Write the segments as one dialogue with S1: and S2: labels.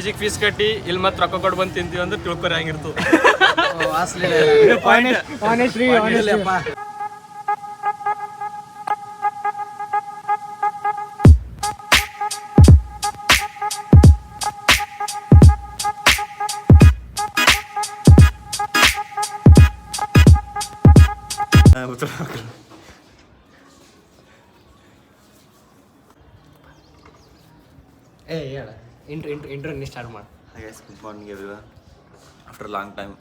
S1: PG fees ಕಟ್ಟಿ ಇಲ್ಲಿ ಮತ್ತೆ ರೊಕ್ಕ ಕೊಟ್ಟು ಬಂದು ತಿಂತೀವಿ ಅಂದ್ರೆ ತಿಳ್ಕೊರಿ ಹಂಗಿರ್ತದೆ.
S2: ಇಂಟ್ರೋ ನೀ ಸ್ಟಾರ್ಟ್ ಮಾಡಿ.
S3: Good morning everyone. After long time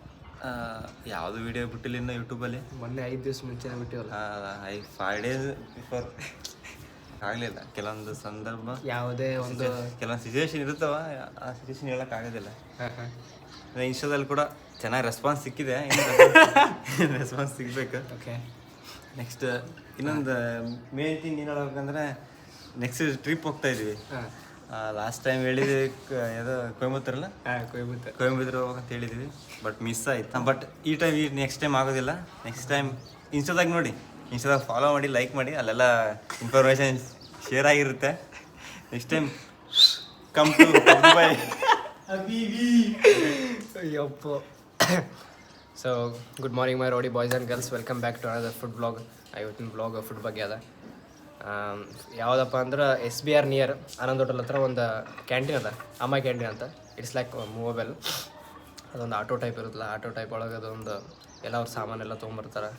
S3: ಯಾವುದು ವಿಡಿಯೋ ಬಿಟ್ಟಿಲ್ಲ ಇನ್ನು ಯೂಟ್ಯೂಬಲ್ಲಿ.
S2: ಮೊನ್ನೆ 5 ದಿವಸ ಮುಂಚೆನೇ ಬಿಟ್ಟಿವಲ್ಲ.
S3: 5 days ಬಿಫೋರ್ ಆಗಲಿಲ್ಲ. ಕೆಲವೊಂದು ಸಂದರ್ಭ
S2: ಯಾವುದೇ ಒಂದು
S3: ಕೆಲವೊಂದು ಸಿಚುವೇಶನ್ ಇರುತ್ತವ, ಆ ಸಿಚುವೇಶನ್ ಹೇಳೋಕ್ಕಾಗೋದಿಲ್ಲ. ಇನ್ಸ್ಟಾದಲ್ಲಿ ಕೂಡ ಚೆನ್ನಾಗಿ ರೆಸ್ಪಾನ್ಸ್ ಸಿಕ್ಕಿದೆ, ರೆಸ್ಪಾನ್ಸ್ ಸಿಗಬೇಕು.
S2: ಓಕೆ,
S3: ನೆಕ್ಸ್ಟ್ ಇನ್ನೊಂದು ಮೇನ್ ಥಿಂಗ್ ಏನು ಹೇಳ್ಬೇಕಂದ್ರೆ ನೆಕ್ಸ್ಟ್ ಟ್ರಿಪ್ ಹೋಗ್ತಾ ಇದೀವಿ. ಲಾಸ್ಟ್ ಟೈಮ್ ಹೇಳಿದ್ವಿ ಯಾವುದೋ ಕೊಯಂಬತ್ತೂರಲ್ಲ, ಕೊಯಂಬತ್ತೂರು ಹೋಗಂತ ಹೇಳಿದ್ವಿ, ಬಟ್ ಮಿಸ್ ಆಯ್ತು. ಬಟ್ ಈ ಟೈಮ್ ನೆಕ್ಸ್ಟ್ ಟೈಮ್ ಆಗೋದಿಲ್ಲ. ನೆಕ್ಸ್ಟ್ ಟೈಮ್ ಇನ್ಸ್ಟಾದಾಗ ನೋಡಿ, ಇನ್ಸ್ಟಾದಾಗ ಫಾಲೋ ಮಾಡಿ, ಲೈಕ್ ಮಾಡಿ, ಅಲ್ಲೆಲ್ಲ ಇನ್ಫಾರ್ಮೇಷನ್ ಶೇರ್ ಆಗಿರುತ್ತೆ. Next time come to Dubai.
S2: Ayyappa. So good morning my rowdy boys and girls, welcome back to another food vlog. ಇವತ್ತಿನ ಬ್ಲಾಗ್ ಫುಡ್ ಬಗ್ಗೆ ಅದ. ಯಾವುದಪ್ಪ ಅಂದ್ರೆ SBR ನಿಯರ್ ಆನಂದ್ ಹೋಟೆಲ್ ಹತ್ರ ಒಂದು ಕ್ಯಾಂಟೀನ್ ಅದ, ಅಮ್ಮ ಕ್ಯಾಂಟೀನ್ ಅಂತ. It's like movable. ಅದೊಂದು ಆಟೋ ಟೈಪ್ ಇರುತ್ತಲ್ಲ, ಆಟೋ ಟೈಪ್ ಒಳಗೆ ಅದೊಂದು ಎಲ್ಲ ಅವ್ರ ಸಾಮಾನೆಲ್ಲ ತೊಗೊಂಬರ್ತಾರೆ.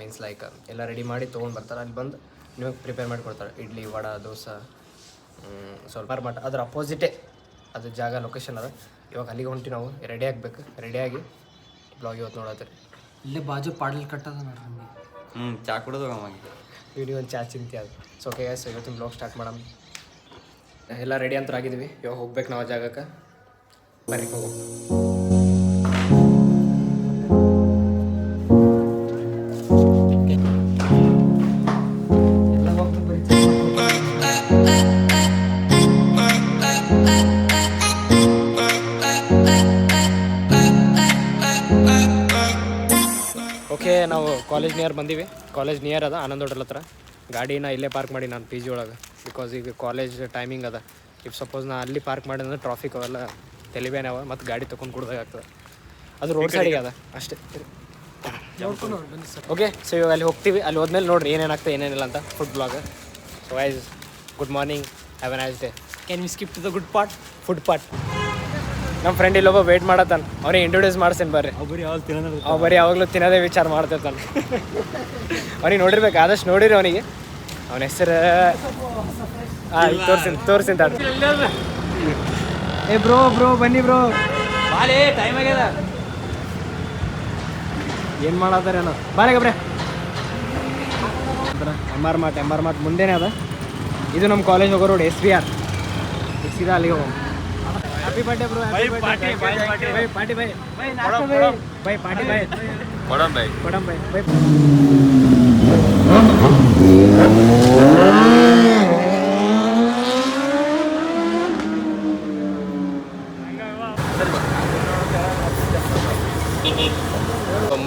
S2: ಮೀನ್ಸ್ ಲೈಕ್ ಎಲ್ಲ ರೆಡಿ ಮಾಡಿ ತೊಗೊಂಡ್ಬರ್ತಾರೆ. ಅಲ್ಲಿ ಬಂದು ನಿಮಗೆ ಪ್ರಿಪೇರ್ ಮಾಡಿ ಕೊಡ್ತಾರೆ. ಇಡ್ಲಿ, ವಡೆ, ದೋಸೆ, ಸ್ವಲ್ಪ ಮಠ. ಅದ್ರ ಅಪೋಸಿಟೇ ಅದು ಜಾಗ, ಲೊಕೇಶನ್ ಅದ. ಇವಾಗ ಅಲ್ಲಿಗೆ ಹೊಂಟಿ ನಾವು ರೆಡಿ ಆಗಬೇಕು. ರೆಡಿಯಾಗಿ ಬ್ಲಾಗ್ ಇವತ್ತು ನೋಡತ್ತೀರಿ. ಇಲ್ಲೇ ಬಾಜು ಪಾಡಲ್ ಕಟ್ಟದ ನೋಡ್ರಿ ನಮಗೆ.
S3: ಚಾ ಕುಡೋದು ಅಮ್ಮಗೆ
S2: ವಿಡಿಯೋ ಒಂದು ಚಾ ಚಿಂತೆ ಅದು. ಸೊ ಓಕೆ ಗೈಸ್, ಇವತ್ತಿನ ಬ್ಲಾಗ್ ಸ್ಟಾರ್ಟ್ ಮಾಡೋಣ. ಎಲ್ಲ ರೆಡಿ ಅಂತ ಆಗಿದ್ದೀವಿ. ಇವಾಗ ಹೋಗ್ಬೇಕು ನಾವು ಆ ಜಾಗಕ್ಕೆ. ಬರ್ರಿ ಹೋಗೋ. ಓಕೆ, ನಾವು ಕಾಲೇಜ್ ನಿಯರ್ ಬಂದೀವಿ. ಕಾಲೇಜ್ ನಿಯರ್ ಅದ, ಆನಂದ್ ಹೋಟೆಲ್ ಹತ್ರ. ಗಾಡಿನ ಇಲ್ಲೇ ಪಾರ್ಕ್ ಮಾಡಿ ನಾನು PG ಒಳಗೆ, ಬಿಕಾಸ್ ಈಗ ಕಾಲೇಜ್ ಟೈಮಿಂಗ್ ಅದ. ಇಫ್ ಸಪೋಸ್ ನಾ ಅಲ್ಲಿ ಪಾರ್ಕ್ ಮಾಡಿದ್ರೆ ಟ್ರಾಫಿಕ್ ಅವೆಲ್ಲ ತೆಲಿಬೇನೆ ಅವ, ಮತ್ತು ಗಾಡಿ ತೊಗೊಂಡು ಕೊಡ್ಬೇಕಾಗ್ತದೆ. ಅದು ರೋಡ್ ಸೈಡಿಗೆ ಅದ ಅಷ್ಟೇ. ಓಕೆ, ಸೊ ಇವಾಗ ಅಲ್ಲಿ ಹೋಗ್ತೀವಿ. ಅಲ್ಲಿ ಹೋದ್ಮೇಲೆ ನೋಡ್ರಿ ಏನೇನಾಗ್ತದೆ ಏನೇನಿಲ್ಲ ಅಂತ food blog. So wise good morning, have a nice day. Can we skip to the good part, food part? ನಮ್ಮ ಫ್ರೆಂಡ್ ಇಲ್ಲೊಬ್ಬ ವೇಟ್ ಮಾಡತ್ತಾನ, ಅವ್ರಿಗೆ ಇಂಟ್ರೊಡ್ಯೂಸ್ ಮಾಡ್ಸೇನೆ ಬರ್ರಿ. ಅವ್ ಬರೀ ಯಾವಾಗಲೂ ತಿನ್ನೋದೇ ವಿಚಾರ ಮಾಡ್ತಿರ್ತಾನೆ. ಅವ್ನಿಗೆ ನೋಡಿರ್ಬೇಕು, ಆದಷ್ಟು ನೋಡಿರಿ ಅವನಿಗೆ. ಅವನ ಹೆಸರು ತೋರ್ಸಿನ ತಾಡು. ಏ ಬ್ರೋ ಬನ್ನಿ ಬ್ರೋ, ಟೈಮ್ ಆಗ್ಯದ. ಏನು ಮಾಡತ್ತಾರೇನೋ, ಬಾರೆ ಗಬ್ರೆ. ಎಮ್ ಆರ್ ಮಾರ್ಟ್ ಮುಂದೆನೇ ಅದ. ಇದು ನಮ್ಮ ಕಾಲೇಜ್ ಹೋಗೋ ರೋಡ್, SBR. ಸೀದಾ ಅಲ್ಲಿಗೆ ಹೋಗೋಣ. Happy birthday bro, happy birthday. भाई पार्टी भाई भाई पार्टी भाई पड़म भाई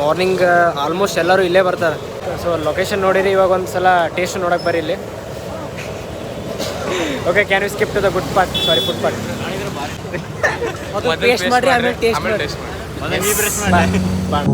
S2: ಮಾರ್ನಿಂಗ್ ಆಲ್ಮೋಸ್ಟ್ ಎಲ್ಲರೂ ಇಲ್ಲೇ ಬರ್ತಾರೆ. ಸೊ ಲೊಕೇಶನ್ ನೋಡಿರಿ. ಇವಾಗ ಒಂದು ಸಲ ಟೇಸ್ಟ್ ನೋಡಕ್ಕೆ ಬರ್ರಿ ಇಲ್ಲಿ. Okay, can you skip to the good part, sorry food part? Taste ಮಾಡ್ರಿ, ಆಮೇಲೆ ಟೇಸ್ಟ್ ಮಾಡಿ.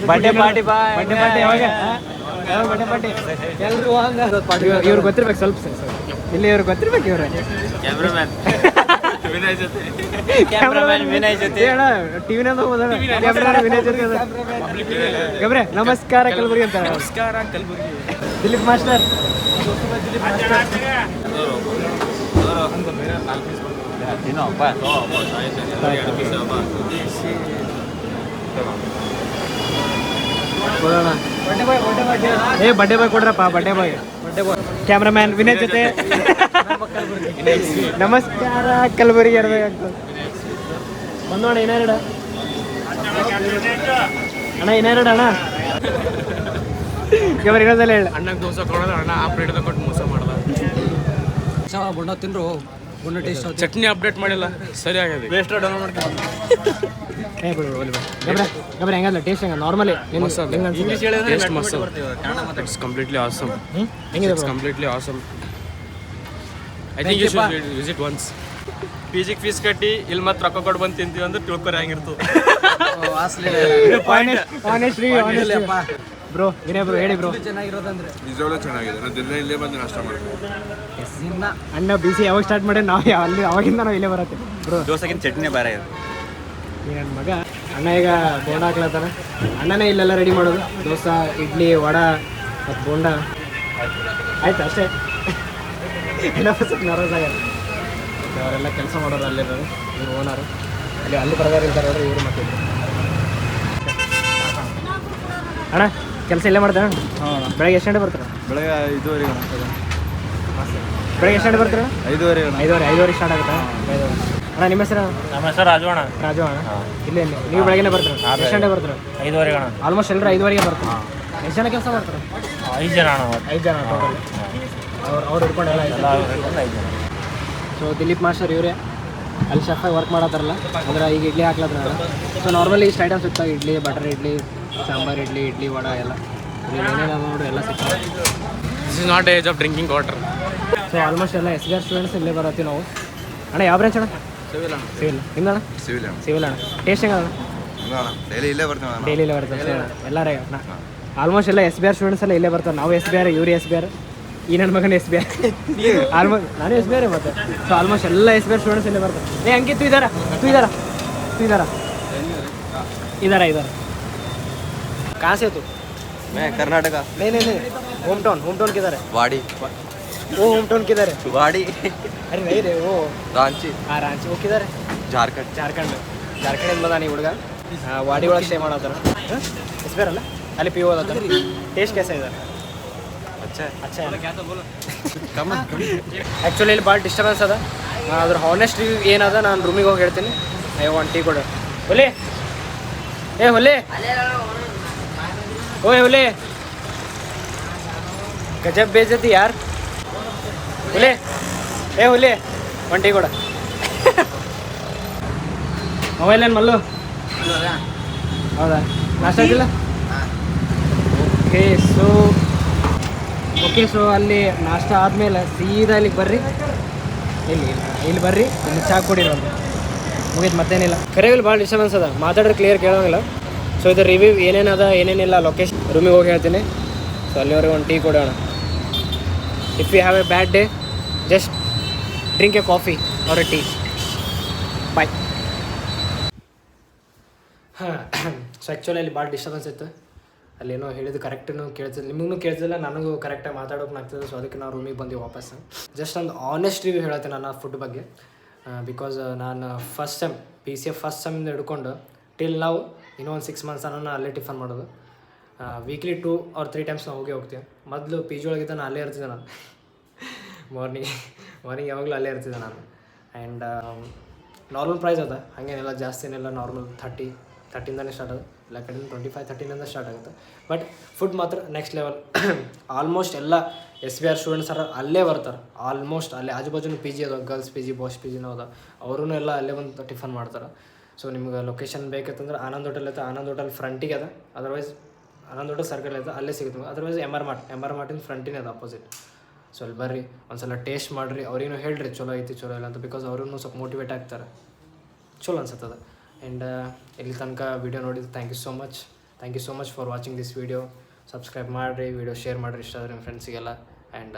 S2: ಬರ್ಡೇ ಪಾರ್ಟಿ ಯಾವಾಗ? ಬರ್ಡೇ ಪಾರ್ಟಿ ಎಲ್ರು ಇವ್ರು ಗೊತ್ತಿರ್ಬೇಕು, ಸ್ವಲ್ಪ ಇಲ್ಲಿ ಇವ್ರು ಗೊತ್ತಿರ್ಬೇಕು. ಇವ್ರೆ ಕ್ಯಾಮ್ರಾಮನ್ ವಿನಯ್ ಜೊತೆ ಟಿವಿನಾಗ ಹೋಗೋದ. ವಿನಯ್ ಜೊತೆ ಗಬ್ರೆ ನಮಸ್ಕಾರ ಕಲಬುರ್ಗಿ ಅಂತ. ನಮಸ್ಕಾರ ಕಲಬುರ್ಗಿ. ದಿಲೀಪ್ ಮಾಸ್ಟರ್. ಏ ಬಡ್ಡೆ ಬಾಯ್ ಕೊಡ್ರಪ್ಪ, ಬಡ್ಡೆ ಬಾಯ್. ಕ್ಯಾಮ್ರಾಮ್ಯಾನ್ ವಿನಯ್ ಜೊತೆ ನಮಸ್ಕಾರ ಕಲಬುರ್ಗಿ ಇರ್ಬೇಕಂತ. ಬಂದೋಣ ಇನ್ನೆರಡು ಅಣ್ಣ ಇನ್ನೆರಡು ಅಣ್ಣ ಇರೋದಲ್ಲ ಹೇಳ
S1: ಅಣ್ಣಗೆ ದೋಸೆ ಕೊಡೋದು ಅಣ್ಣ ಆ ಪ್ಲೇಟ್ ಕೊಟ್ಟು ಮೋಸ ಮಾಡ್ದ
S4: ಬಣ್ಣ ತಿನ್ರು ಬಣ್ಣ ಟೇಸ್ಟ್
S1: ಚಟ್ನಿ ಅಪ್ಡೇಟ್ ಮಾಡಿಲ್ಲ ಸರಿ ಆಗಿದೆ ವೇಸ್ಟ್ ಡೌನ್ ಮಾಡ್ಕೊಂಡು
S2: ಗಬ್ರೆ ಹೆಂಗಲ್ಲ ಟೇಸ್ಟ್ ಹೆಂಗ ನಾರ್ಮಲಿ
S1: ಟೇಸ್ಟ್ ಮಸ್ತ್ ಇಟ್ಸ್ ಕಂಪ್ಲೀಟ್ಲಿ ಆಸಮ್
S2: ಹೆಂಗಿದೆ
S1: it's completely awesome I think you should visit once ಪಿಜಿಗೆ ಫೀಸ್ ಕಟ್ಟಿ ಇಲ್ಲಿ ಮತ್ತೆ ರೊಕ್ಕ ಕೊಟ್ಟು ಬಂದು ತಿಂತೀವಿ ಅಂದ್ರೆ ತಿಳ್ಕೊರಿ ಹೆಂಗಿರ್ತು
S2: ಬ್ರೋ ಏನೇ ಬ್ರೋ ಹೇಳಿ ಬ್ರೋ
S4: ಚೆನ್ನಾಗಿರೋದಂದ್ರೆ
S5: ನಿಜವಾಗ್ಲೂ ಚೆನ್ನಾಗಿದೆ ನಾನು ದಿನ ಇಲ್ಲೇ ಬಂದು ನಾಷ್ಟ ಮಾಡ್ತೀನಿ
S2: ಅಣ್ಣ ಬಿಸಿ ಯಾವಾಗ ಸ್ಟಾರ್ಟ್ ಮಾಡಿ ನಾವು ಅಲ್ಲಿ ಅವಾಗಿಂದ ನಾವು ಇಲ್ಲೇ ಬರತ್ತೆ ಬ್ರೋ
S3: ದೋಸೆಗಿಂತ ಚಟ್ನಿ ಬೇರೆ ಇದೆ.
S2: ಈ ನನ್ನ ಮಗ ಅಣ್ಣ ಈಗ ಬೋಂಡ ಹಾಕ್ಲತ್ತಾನ ಅಣ್ಣನೇ ಇಲ್ಲೆಲ್ಲ ರೆಡಿ ಮಾಡೋದು ದೋಸೆ ಇಡ್ಲಿ ವಡ ಮತ್ತು ಬೋಂಡ ಆಯ್ತು ಅಷ್ಟೇ ಎಲ್ಲ ಸ್ವಲ್ಪ ನರ್ವಸ್ ಆಗ್ಯಾರ ಅವರೆಲ್ಲ ಕೆಲಸ ಮಾಡೋರು ಅಲ್ಲಿರೋರು ಇವ್ರು ಓನರು ಅಲ್ಲಿ ಬರೋದಾರು ಇರ್ತಾರೆ ನೋಡ್ರಿ ಇವರು ಮತ್ತೆ ಅಣ್ಣ ಕೆಲಸ ಇಲ್ಲೇ ಮಾಡ್ತಾರೆ ಬೆಳಗ್ಗೆ ಎಷ್ಟು ಗಂಟೆ ಬರ್ತಾರೆ
S3: ಬೆಳಗ್ಗೆ 5:30
S2: ಬೆಳಗ್ಗೆ ಎಷ್ಟು ಗಂಟೆ ಬರ್ತಾರೆ
S3: 5:30
S2: 5:30 ಸ್ಟಾರ್ಟ್ ಆಗುತ್ತಾ ಅಣ್ಣ ನಿಮ್ಮ ಹೆಸರು
S1: ನಮ್ಮ ಹೆಸರು ರಾಜು ಅಣ್ಣ
S2: ಅಣ್ಣ ಇಲ್ಲೇ ನೀವು ಬೆಳಗ್ಗೆನೇ ಬರ್ತಾರೆ ಎಷ್ಟು ಗಂಟೆ ಬರ್ತಾರೆ
S1: 5:30 ಅಣ್ಣ
S2: ಆಲ್ಮೋಸ್ಟ್ ಎಲ್ಲರೂ 5:30ಗೆ ಬರ್ತಾರೆ ಎಷ್ಟು ಜನ ಕೆಲಸ ಮಾಡ್ತಾರೆ
S1: 5 ಜನ ಅಣ್ಣ
S2: 5 ಜನ ಟೋಟಲ್ ಅವ್ರು ಹಿಡ್ಕೊಂಡು ಎಲ್ಲ
S1: 5 ಜನ
S2: ಸೊ ದಿಲೀಪ್ ಮಾಸ್ಟರ್ ಇವರೇ ಅಲ್ಲಿ ಶೆಫಾಗಿ ವರ್ಕ್ ಮಾಡತ್ತಾರಲ್ಲ ಅಂದ್ರೆ ಈಗ ಇಡ್ಲಿ ಹಾಕ್ಲತ್ತಾರ ಸೊ ನಾರ್ಮಲಿ ಇಷ್ಟು ಐಟಮ್ಸ್ ಸಿಗ್ತಾವೆ ಇಡ್ಲಿ ಬಟರ್ ಇಡ್ಲಿ ಸಾಂಬಾರು ಇಡ್ಲಿ ವಡ ಎಲ್ಲ ಏನೇನು ನೋಡ್ರಿ ಎಲ್ಲ ಸಿಗ್ತವೆ
S1: this is not age of drinking water
S2: so almost ಎಲ್ಲ SBR ಸ್ಟೂಡೆಂಟ್ಸ್ ಇಲ್ಲೇ ಬರತ್ತೀವಿ ನಾವು ಅಣ್ಣ ಯಾವ ಬ್ರಾಂಚ್ ಅಣ್ಣ ಸಿವಿಲ್ ನಿಮ್ದಣ್ಣ ಸಿವಿಲ್ ಅಣ್ಣ ಟೇಸ್ಟ್ ಹೆಂಗ
S3: ಡೈಲಿ ಇಲ್ಲೇ ಬರ್ತೀವಿ
S2: ಡೈಲಿ ಇಲ್ಲೇ ಬರ್ತಾರೆ ಎಲ್ಲರೇ ಆಲ್ಮೋಸ್ಟ್ ಎಲ್ಲ SBR ಸ್ಟೂಡೆಂಟ್ಸ್ ಎಲ್ಲ ಇಲ್ಲೇ ಬರ್ತಾರೆ ನಾವು SBR ಇವ್ರು SBR ಈ ನನ್ನ ಮಗನ SBR ಆಲ್ಮೋಸ್ಟ್ ನಾನು SBR ಮತ್ತೆ ಸೊ ಆಲ್ಮೋಸ್ಟ್ ಎಲ್ಲ SBR ಸ್ಟೂಡೆಂಟ್ಸ್ ಇಲ್ಲೇ ಬರ್ತಾರೆ ಅಂಕಿತ್ ಇದಾರ कहाँ से तू
S3: मैं कर्नाटका
S2: नहीं होम टाउन किधर है
S3: वाड़ी
S2: वो होम टाउन किधर है
S3: वाड़ी
S2: अरे नहीं रे वो
S3: रांची
S2: हाँ रांची वो किधर है
S3: झारखंड
S2: ಇಂದ ಬಂದ ನೀವು ಹುಡುಗ ವಾಡಿ ಒಳಗೆ ಸ್ಟೇ ಮಾಡತ್ತಾರ SBR ಅಲ್ಲ ಅಲ್ಲಿ ಪಿ ಓದತ್ತ ಟೇಸ್ಟ್ कैसा ಇದೆ अच्छा ಆ್ಯಕ್ಚುಲಿ ಇಲ್ಲಿ ಭಾಳ ಡಿಸ್ಟರ್ಬೆನ್ಸ್ ಅದ ಅದ್ರ ಹಾನೆಸ್ಟ್ ರಿವ್ಯೂ ಏನದ ನಾನು ರೂಮಿಗೆ ಹೋಗಿ ಹೇಳ್ತೀನಿ ಒಂದು ಟೀ ಕೊಡು ಹೊಲಿ ಹೊಲಿ ओए बोले गजब बेइज्जती यार बोले बोले ಒಂಟಿ ಕೂಡ ಮೊಬೈಲ್ ಏನು ಮಲ್ಲು ಹೌದಾ ನಾಷ್ಟ ಆಗಿಲ್ಲ ಓಕೆ ಸೊ ಅಲ್ಲಿ ನಾಷ್ಟ ಆದಮೇಲೆ ಸೀದಾ ಇಲ್ಲಿಗೆ ಬರ್ರಿ ಇಲ್ಲಿ ಬರ್ರಿ ಇಲ್ಲಿ ಚಾ ಕುಡಿ ನೋಡಿ ಮುಗಿದು ಮತ್ತೇನಿಲ್ಲ ಕರೆಯಲ್ಲಿ ಭಾಳ ಡಿಸ್ಟರ್ಬೆನ್ಸ್ ಅದ ಮಾತಾಡಿದ್ರೆ ಕ್ಲಿಯರ್ ಕೇಳೋಂಗಿಲ್ಲ ಸೊ ಇದು ರಿವ್ಯೂ ಏನೇನದ ಏನೇನಿಲ್ಲ ಲೊಕೇಶನ್ ರೂಮಿಗೆ ಹೋಗಿ ಹೇಳ್ತೀನಿ ಸೊ ಅಲ್ಲಿವರೆಗೆ ಒಂದು ಟೀ ಕೊಡೋಣ if you have a bad day just drink a coffee or a tea bye ಹಾಂ ಸೊ ಆ್ಯಕ್ಚುಲಿ ಅಲ್ಲಿ ಭಾಳ ಡಿಸ್ಟರ್ಬೆನ್ಸ್ ಇತ್ತು ಅಲ್ಲೇನೋ ಹೇಳಿದ್ದು ಕರೆಕ್ಟೂ ಕೇಳ್ತಿಲ್ಲ ನಿಮಗೂ ಕೇಳ್ತಿಲ್ಲ ನನಗೂ ಕರೆಕ್ಟಾಗಿ ಮಾತಾಡೋಕೆ ಆಗ್ತದೆ ಸೊ ಅದಕ್ಕೆ ನಾವು ರೂಮಿಗೆ ಬಂದು ವಾಪಸ್ ಜಸ್ಟ್ ಒಂದು ಆನೆಸ್ಟ್ ರಿವ್ಯೂ ಹೇಳ್ತೀನಿ ನಾನು ಫುಡ್ ಬಗ್ಗೆ ಬಿಕಾಸ್ ನಾನು ಫಸ್ಟ್ ಸೆಮ್ PCF ಫಸ್ಟ್ ಸೆಮ್ಮಿಂದ ಹಿಡ್ಕೊಂಡು ಟಿಲ್ ನಾವು ಇನ್ನೂ ಒಂದು 6 ಮಂತ್ಸ್ ನಾನು ಅಲ್ಲೇ ಟಿಫನ್ ಮಾಡೋದು ವೀಕ್ಲಿ 2 or 3 ಟೈಮ್ಸ್ ನಾವು ಹೋಗ್ತೀವಿ ಮೊದಲು PG ಒಳಗಿದ್ದ ನಾನು ಅಲ್ಲೇ ಇರ್ತಿದ್ದೆ ನಾನು ಮಾರ್ನಿಂಗ್ ಯಾವಾಗಲೂ ಅಲ್ಲೇ ಇರ್ತಿದ್ದೆ ನಾನು ಆ್ಯಂಡ್ ನಾರ್ಮಲ್ ಪ್ರೈಸ್ ಅದ ಹಾಗೇನೆಲ್ಲ ಜಾಸ್ತಿ ಏನಿಲ್ಲ ನಾರ್ಮಲ್ 30ಇಂದನೇ ಸ್ಟಾರ್ಟ್ ಆಗುತ್ತೆ ಇಲ್ಲ ಕಡೆ 25-30 ಸ್ಟಾರ್ಟ್ ಆಗುತ್ತೆ ಬಟ್ ಫುಡ್ ಮಾತ್ರ ನೆಕ್ಸ್ಟ್ ಲೆವೆಲ್ ಆಲ್ಮೋಸ್ಟ್ ಎಲ್ಲ SBR ಸ್ಟೂಡೆಂಟ್ಸ್ ಅಲ್ಲೇ ಬರ್ತಾರೆ ಆಲ್ಮೋಸ್ಟ್ ಅಲ್ಲೇ ಆಜು PG ಅದ ಗರ್ಲ್ಸ್ PG ಬಾಯ್ಸ್ PGನೂ ಅದ ಅವರು ಎಲ್ಲ ಅಲ್ಲೇ ಬಂದು ಟಿಫನ್ ಮಾಡ್ತಾರೆ ಸೊ ನಿಮ್ಗೆ ಲೊಕೇಶನ್ ಬೇಕಂತಂದ್ರೆ ಆನಂದ್ ಹೋಟೆಲ್ ಐತೆ ಆನಂದ್ ಹೋಟೆಲ್ ಫ್ರಂಟಿಗೆ ಅದ ಅದರ್ವೈಸ್ ಆನಂದ್ ಹೋಟೆಲ್ ಸರ್ಕಲ್ ಐತೆ ಅಲ್ಲೇ ಸಿಗುತ್ತೆ ನಿಮ್ಗೆ ಅದರ್ವೈಸ್ MR ಮಾರ್ಟಿನ ಫ್ರಂಟಿನ ಅದ ಅಪೋಸಿಟ್ ಸೊ ಅಲ್ಲಿ ಬರ್ರಿ ಒಂದ್ಸಲ ಟೇಸ್ಟ್ ಮಾಡಿರಿ ಅವ್ರೇನು ಹೇಳ್ರಿ ಚಲೋ ಐತಿ ಚಲೋ ಇಲ್ಲ ಅಂತ ಬಿಕಾಸ್ ಅವ್ರೂ ಸ್ವಲ್ಪ ಮೋಟಿವೇಟ್ ಆಗ್ತಾರೆ ಚಲೋ ಅನ್ಸುತ್ತದ ಆ್ಯಂಡ್ ಇಲ್ಲಿ ತನಕ ವೀಡಿಯೋ ನೋಡಿದ್ದು thank you so much for watching this video subscribe ಮಾಡಿರಿ ವಿಡಿಯೋ ಶೇರ್ ಮಾಡಿರಿ ಇಷ್ಟ ಆದರೆ ನಿಮ್ಮ ಫ್ರೆಂಡ್ಸಿಗೆಲ್ಲ and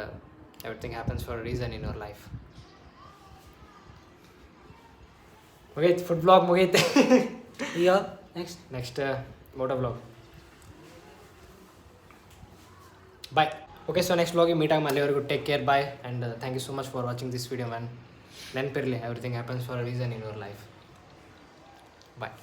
S2: everything happens for a reason in your life ಮುಗೈತೆ ಫುಡ್ ಬ್ಲಾಗ್ ಮುಗೈತೆ
S4: ಈಗ
S2: next moto vlog bye okay so next ಬ್ಲಾಗಿಗೆ ಮೀಟ್ ಆಗಿ ಅಲ್ಲಿವರೆಗೂ take care bye and thank you so much for watching this video man ನೆನಪಿರಲಿ everything happens for a reason in your life bye